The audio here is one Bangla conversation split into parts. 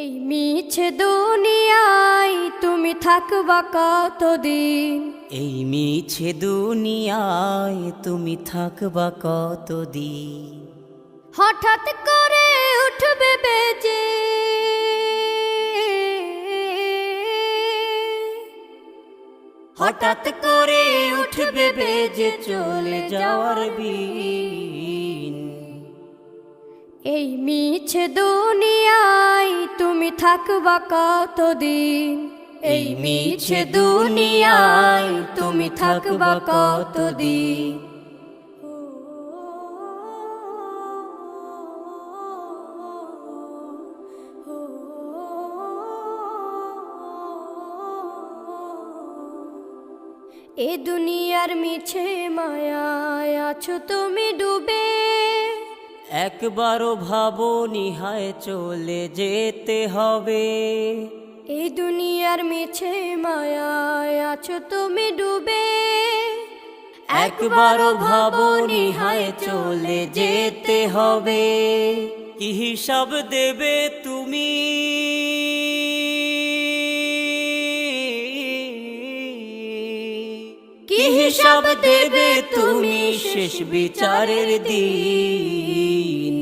এই মিছে দুনিয়ায় তুমি থাকবা কতদিন? এই মিছে দুনিয়ায় তুমি থাকবা কতদিন? হঠাৎ করে উঠবে বেজে হঠাৎ করে উঠবে বেজে চলে যাওয়ার বিন। এই মিছে দুনিয়ায় তুমি থাকবা কতদিন? এই মিছে দুনিয়ায় তুমি থাকবা কতদিন? এ দুনিয়ার মিছে মায়ায় আছো তুমি ডুবে, একবারও ভাবো নিহায় চলে যেতে হবে। এই দুনিয়ার মিছে মায়ায় আছো তুমি ডুবে, একবারও ভাবো নিহায় চলে যেতে হবে। কি হিসাব দেবে তুমি? কি হিসাব দেবে তুমি শেষ বিচারের দিন?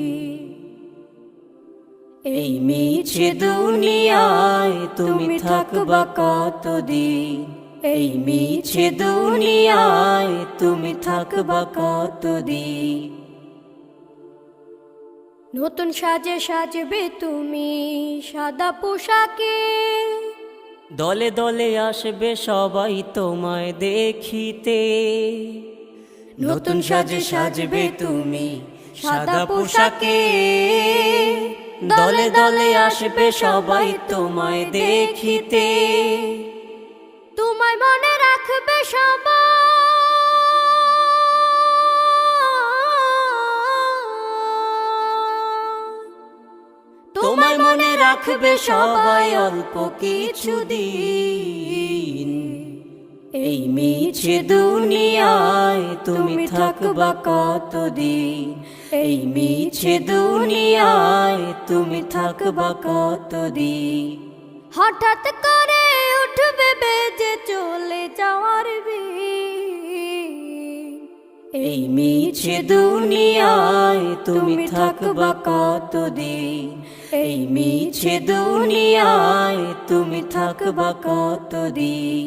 এই মিছে দুনিয়ায় তুমি থাকবা কতদিন? এই মিছে দুনিয়ায় তুমি থাকবা কতদিন? নতুন সাজে সাজবে তুমি সাদা পোশাকে, দলে দলে আসবে সবাই তোমায় দেখিতে। নতুন সাজে সাজবে তুমি সাদা পোশাকে, দলে দলে আসবে সবাই তোমায় দেখিতে। তোমায় মনে রাখবে সবাই, তোমায় মনে রাখবে সবাই অল্প কিছুদিন। এই মিছে দুনিয়ায় তুমি থাকবা কতদিন? এই মিছে দুনিয়ায় তুমি থাকবা কতদিন? হঠাৎ করে উঠবে বেজে চলে যাওয়ার বিন। এই মিছে দুনিয়ায় তুমি থাকবা কতদিন? এই মিছে দুনিয়ায় তুমি থাকবা কতদিন?